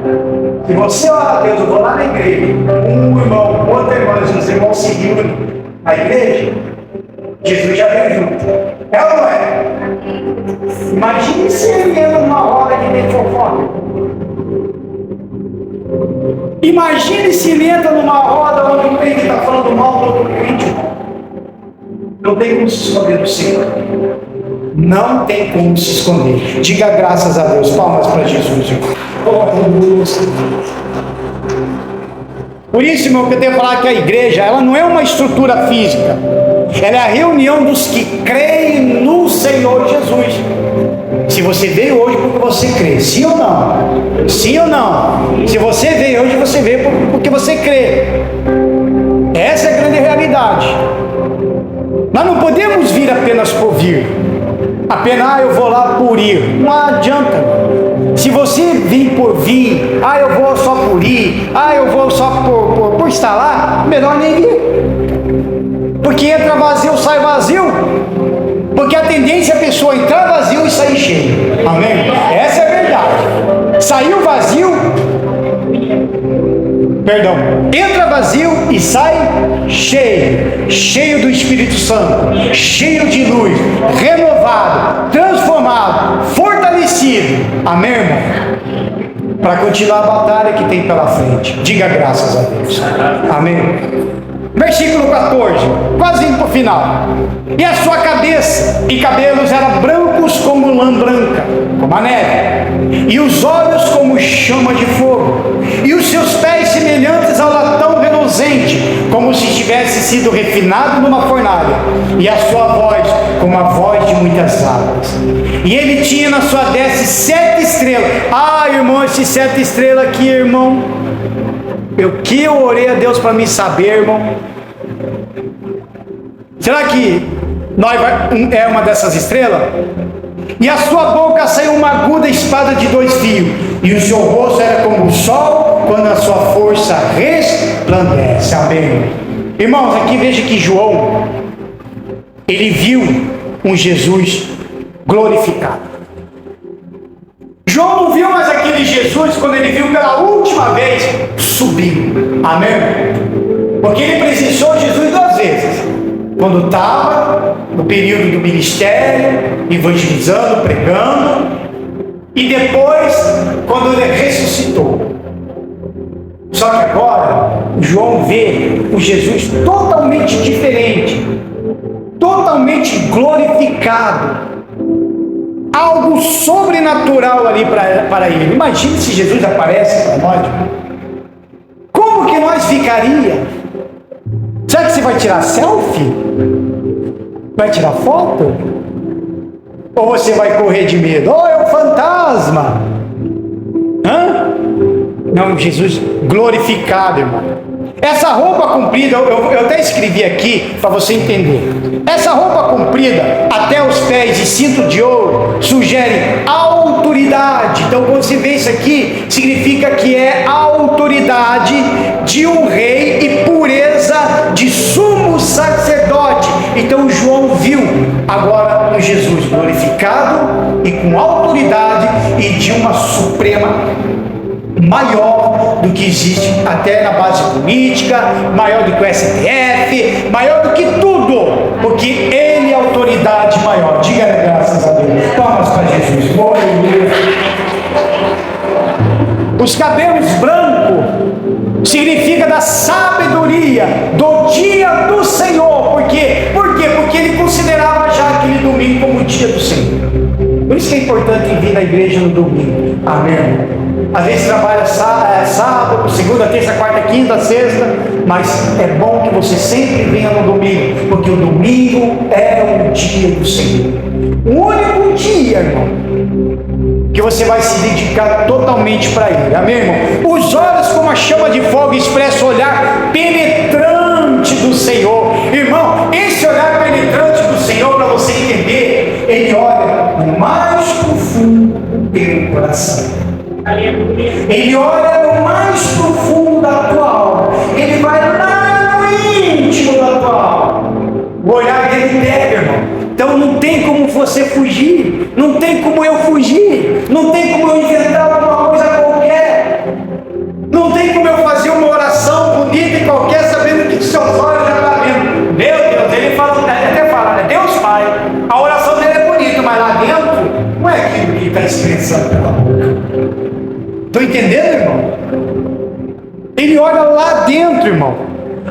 Se você ora a Deus, eu vou lá na igreja. Um irmão, outro irmão, os irmãos se reúnem na igreja. Jesus já veio junto. É ou não é? Imagine se ele entra numa roda que tem fofoca. Imagine se ele entra numa roda onde o crente está falando mal do outro crente. Não tem como se esconder do Senhor. Não tem como se esconder. Diga graças a Deus. Palmas para Jesus, irmão. Por isso, irmão, que eu tenho que falar que a igreja, ela não é uma estrutura física. Ela é a reunião dos que creem no Senhor Jesus. Se você veio hoje porque você crê, sim ou não? Sim ou não? Se você veio hoje, você veio porque você crê. Essa é a grande realidade. Nós não podemos vir apenas por vir. Apenas, eu vou lá por ir. Não adianta. Se você vir por vir, eu vou só por ir, eu vou só por estar lá, melhor nem vir. Porque entra vazio, sai vazio. Porque a tendência é a pessoa entrar vazio e sair cheio. Amém? Essa é a verdade. Saiu vazio, perdão, entra vazio e sai cheio. Cheio do Espírito Santo, cheio de luz, renovado, transformado, fortalecido. Amém, irmão? Para continuar a batalha que tem pela frente. Diga graças a Deus. Amém? Versículo 14, quase indo para o final. E a sua cabeça e cabelos eram brancos como lã branca, como a neve, e os olhos como chama de fogo, e os seus pés semelhantes ao latão reluzente, como se tivesse sido refinado numa fornalha, e a sua voz como a voz de muitas águas. E ele tinha na sua destra 7 estrelas. Irmão, esses 7 estrelas aqui, irmão, eu orei a Deus para me saber, irmão. Será que nós é uma dessas estrelas? E a sua boca saiu uma aguda espada de 2 fios, e o seu rosto era como o sol quando a sua força resplandece. Amém. Irmãos, aqui veja que João, ele viu um Jesus glorificado. João não viu mais aquele Jesus quando ele viu pela última vez subindo. Amém? Porque ele presenciou Jesus 2 vezes. Quando estava no período do ministério, evangelizando, pregando, e depois quando ele ressuscitou. Só que agora João vê o Jesus totalmente diferente, totalmente glorificado. Algo sobrenatural ali para ele. Imagine se Jesus aparece para nós. Como que nós ficaria? Será que você vai tirar selfie? Vai tirar foto? Ou você vai correr de medo? Oh, é um fantasma! Hã? Não, Jesus glorificado, irmão. Essa roupa comprida, eu até escrevi aqui para você entender. Essa roupa comprida até os pés e cinto de ouro sugere autoridade. Então, quando você vê isso aqui, significa que é a autoridade de um rei e pureza de sumo sacerdote. Então, João viu agora um Jesus glorificado e com autoridade e de uma suprema maior do que existe até na base política, maior do que o STF, maior do que tudo, porque ele é a autoridade maior. Diga graças a Deus. Palmas para Jesus. Os cabelos brancos significa da sabedoria do dia do Senhor. Por quê? Porque ele considerava já aquele domingo como o dia do Senhor. Por isso que é importante vir na igreja no domingo. Amém. Às vezes trabalha sábado, segunda, terça, quarta, quinta, sexta, mas é bom que você sempre venha no domingo, porque o domingo é o dia do Senhor. O único dia, irmão, que você vai se dedicar totalmente para Ele. Amém, irmão? Os olhos como a chama de fogo expressa o olhar penetrante do Senhor. Irmão, esse olhar penetrante do Senhor, para você entender, Ele olha no mais profundo do teu coração. Ele olha no mais profundo da tua alma. Ele vai lá no íntimo da tua alma. O olhar dele pega, irmão. Então não tem como você fugir. Não tem como eu fugir. Não tem como eu inventar alguma coisa qualquer. Não tem como eu fazer uma oração bonita e qualquer, sabendo que seus olhos já estão vendo. Meu Deus, ele até fala, né? Deus Pai. A oração dele é bonita, mas lá dentro não é aquilo que está expressando pela boca. Estão entendendo, irmão? Ele olha lá dentro, irmão.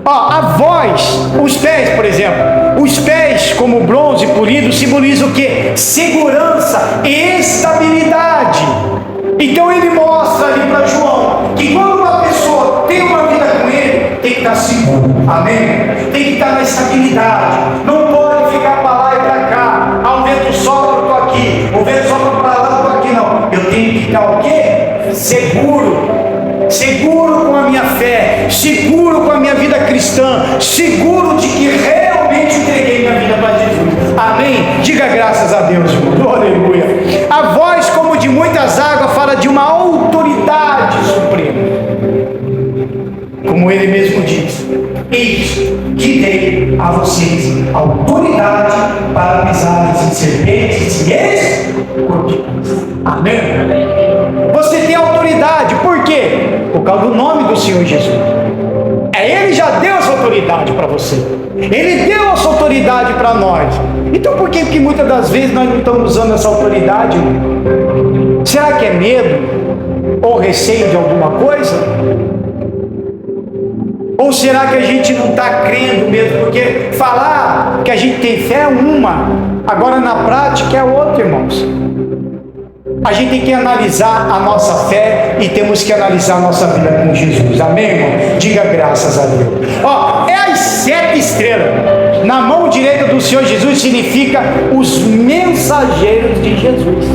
Ó, a voz, os pés, por exemplo. Os pés, como bronze polido, simbolizam o quê? Segurança e estabilidade. Então ele mostra ali para João que quando uma pessoa tem uma vida com ele, tem que estar seguro. Amém? Tem que estar na estabilidade. Não pode ficar para lá e para cá. Ah, o vento sopra, eu estou aqui. O vento sopra para lá, eu estou aqui. Não. Eu tenho que estar o quê? Seguro com a minha fé, seguro com a minha vida cristã, seguro de que realmente entreguei minha vida para Jesus. Amém? Diga graças a Deus, irmão. Aleluia. A voz, como de muitas águas, fala de uma autoridade suprema. Como ele mesmo diz: eis que dei a vocês autoridade para pisar em serpentes e escorpiões. Amém? Você tem autoridade, por quê? Por causa do nome do Senhor Jesus. Ele já deu essa autoridade para você. Ele deu essa autoridade para nós. Então por que muitas das vezes nós não estamos usando essa autoridade? Será que é medo? Ou receio de alguma coisa? Ou será que a gente não está crendo mesmo? Porque falar que a gente tem fé é uma, agora na prática é outra, irmãos. A gente tem que analisar a nossa fé e temos que analisar a nossa vida com Jesus. Amém, irmão? Diga graças a Deus. Ó, é as 7 estrelas. Na mão direita do Senhor Jesus significa os mensageiros de Jesus.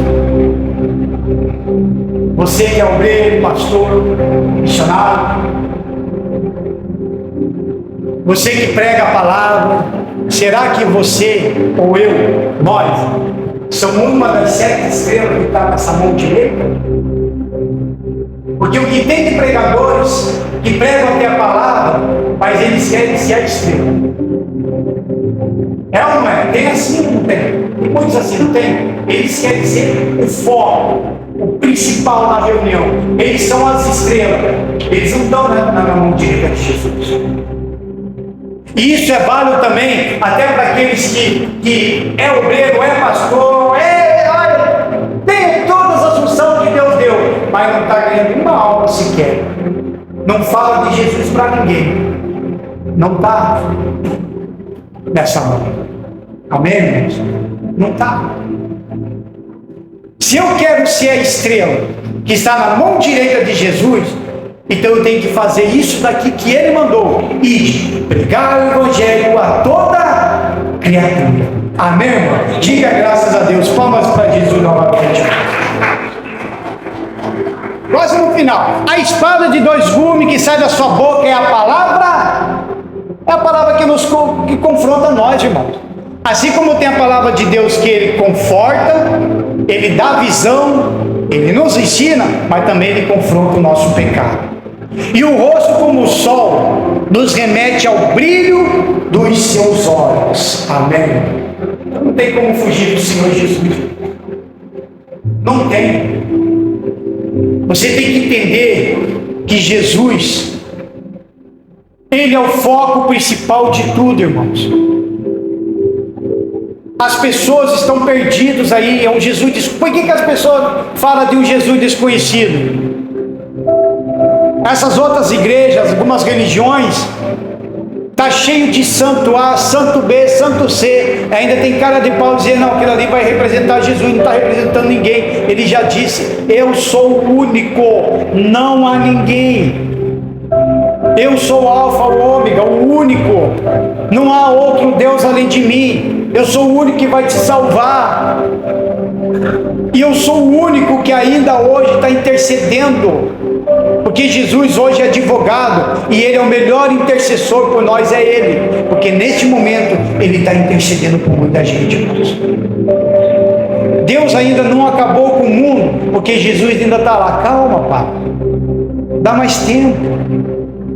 Você que é obreiro, pastor, missionário, você que prega a palavra, será que você ou eu, nós, somos uma das 7 estrelas que está nessa mão direita? Porque o que tem de pregadores que pregam até a palavra, mas eles querem ser a estrela. É ou não é? Tem assim ou não tem? Tem muitos assim, não tem? Eles querem ser o foco, o principal na reunião. Eles são as estrelas. Eles não estão na mão direita de Jesus. E isso é válido também até para aqueles que é obreiro, é pastor, tem todas as funções que Deus deu, mas não está ganhando uma alma sequer. Não fala de Jesus para ninguém. Não está nessa mão. Amém, irmãos? Não está. Se eu quero ser a estrela que está na mão direita de Jesus, então eu tenho que fazer isso daqui que Ele mandou. E pregar o Evangelho a toda criatura. Amém, irmão? Diga graças a Deus. Palmas para Jesus novamente. Quase no final. A espada de dois gumes que sai da sua boca é a palavra. É a palavra que confronta nós, irmãos. Assim como tem a palavra de Deus que Ele conforta, Ele dá visão, Ele nos ensina, mas também Ele confronta o nosso pecado. E o rosto como o sol nos remete ao brilho dos seus olhos. Amém? Não tem como fugir do Senhor Jesus. Não tem. Você tem que entender que Jesus, Ele é o foco principal de tudo, irmãos. As pessoas estão perdidas aí, é um Jesus. Por que as pessoas falam de um Jesus desconhecido? Essas outras igrejas, algumas religiões, está cheio de santo A, santo B, santo C. Ainda tem cara de pau dizer, não, aquilo ali vai representar Jesus, não está representando ninguém. Ele já disse, eu sou o único, não há ninguém. Eu sou o alfa, o ômega, o único. Não há outro Deus além de mim. Eu sou o único que vai te salvar. E eu sou o único que ainda hoje está intercedendo. Porque Jesus hoje é advogado. E Ele é o melhor intercessor por nós, é Ele. Porque neste momento Ele está intercedendo por muita gente, irmãos. Deus ainda não acabou com o mundo. Porque Jesus ainda está lá. Calma, Pai. Dá mais tempo.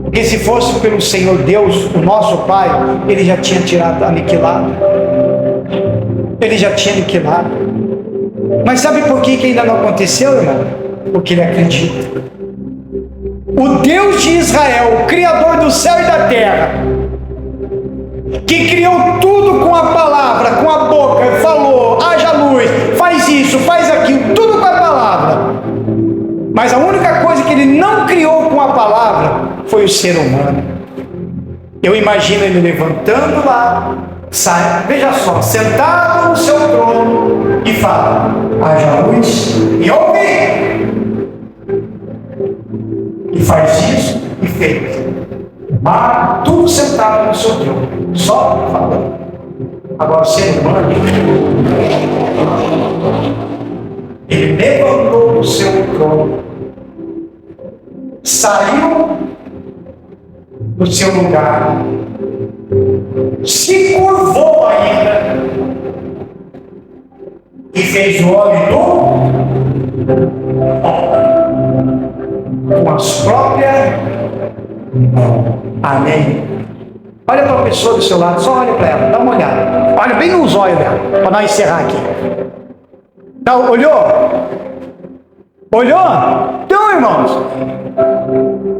Porque se fosse pelo Senhor Deus, o nosso Pai, Ele já tinha aniquilado. Ele já tinha aniquilado. Mas sabe por que ainda não aconteceu, irmão? Porque Ele acredita. O Deus de Israel, o Criador do céu e da terra, que criou tudo com a palavra, com a boca, falou, haja luz, faz isso, faz aquilo, tudo com a palavra. Mas a única coisa que Ele não criou com a palavra foi o ser humano. Eu imagino Ele levantando lá, sai, veja só, sentado no seu trono e fala, haja luz e ouve. E faz isso e fez. Mas tudo sentado no seu trono, só falando. Agora o ser humano, ele levantou o seu trono, saiu do seu lugar, se curvou ainda e fez o homem com as próprias mãos. Amém? Olha para a pessoa do seu lado, só olha para ela, dá uma olhada. Olha bem nos olhos dela, para nós encerrar aqui. Então, olhou? Olhou? Então, irmãos,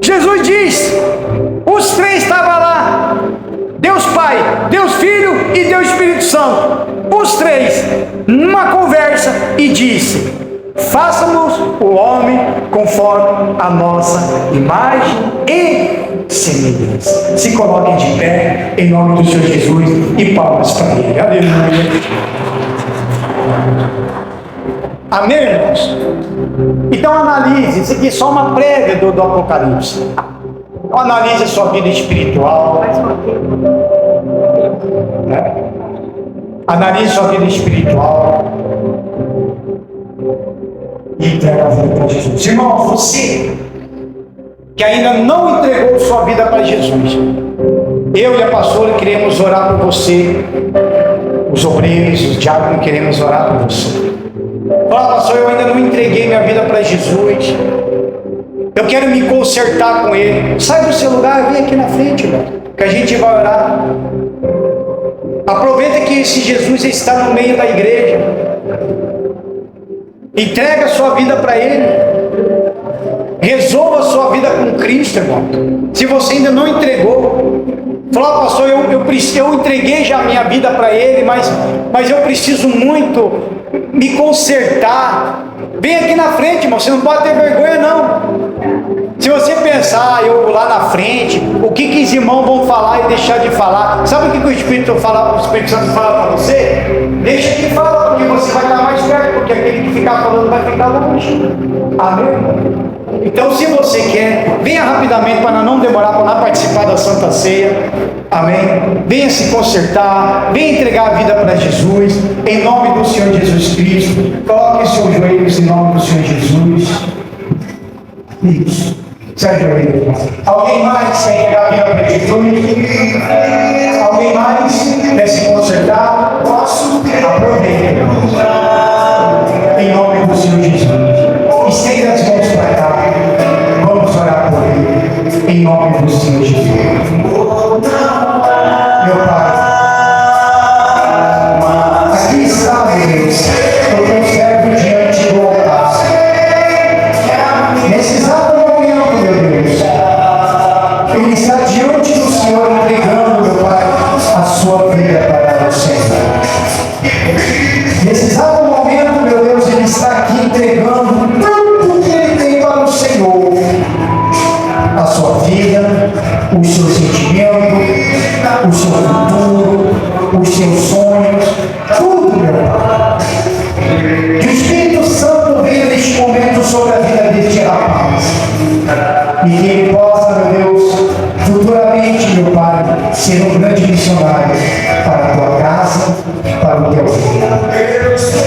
Jesus diz, os três estavam lá, Deus Pai, Deus Filho e Deus Espírito Santo, os três, numa conversa, e disse, faça-nos o homem conforme a nossa imagem e semelhança. Se coloquem de pé, em nome do Senhor Jesus, e palmas para Ele. Aleluia. Amém, irmãos? Então analise, isso aqui é só uma prévia do Apocalipse. Então analise a sua vida espiritual. Analise a sua vida espiritual. E entrega a vida para Jesus. Irmão, você que ainda não entregou sua vida para Jesus, eu e a pastora queremos orar por você. Os obreiros, os diáconos queremos orar por você. Fala, pastor, eu ainda não entreguei minha vida para Jesus. Eu quero me consertar com Ele. Sai do seu lugar, vem aqui na frente, irmão, que a gente vai orar. Aproveita que esse Jesus está no meio da igreja. Entrega a sua vida para Ele. Resolva a sua vida com Cristo, irmão. Se você ainda não entregou, fala, pastor, eu entreguei já a minha vida para Ele, mas eu preciso muito me consertar. Vem aqui na frente, irmão. Você não pode ter vergonha, não. Se você pensar, eu vou lá na frente, o que os irmãos vão falar e deixar de falar? Sabe o que o Espírito Santo fala para você? Deixa de falar, porque você vai estar mais perto, porque aquele que ficar falando vai ficar longe. Amém? Então, se você quer, venha rapidamente para não demorar, para não participar da Santa Ceia. Amém? Venha se consertar, venha entregar a vida para Jesus, em nome do Senhor Jesus Cristo. Coloque seus joelhos em nome do Senhor Jesus. Isso. Se ajoelhe. Alguém mais quer entregar a vida para Jesus? Alguém mais quer se consertar? Posso? Aproveita. Em nome do Senhor Jesus. Estenda as mãos para cá. Vamos orar por Ele. Em nome do Senhor Jesus. Meu Pai, aqui está, meu Deus, o teu servo diante do altar. Nesse exato momento, meu Deus, ele está diante do Senhor, entregando, meu Pai, a sua vida para o Senhor. Nesse exato momento, meu Deus, ele está aqui entregando tudo que ele tem para o Senhor. A sua vida, os seus sentimentos, o seu futuro, os seus sonhos, tudo, meu Pai. Que o Espírito Santo venha neste momento sobre a vida deste rapaz. E que ele possa, meu Deus, futuramente, meu Pai, ser um grande missionário para a tua casa, para o teu reino.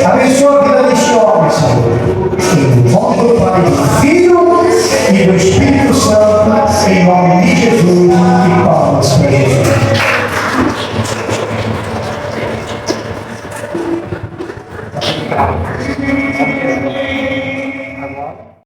Abençoa a vida deste homem, Senhor. Em nome do Pai, do Filho e do Espírito Santo, em nome de Jesus, e palmas para Jesus.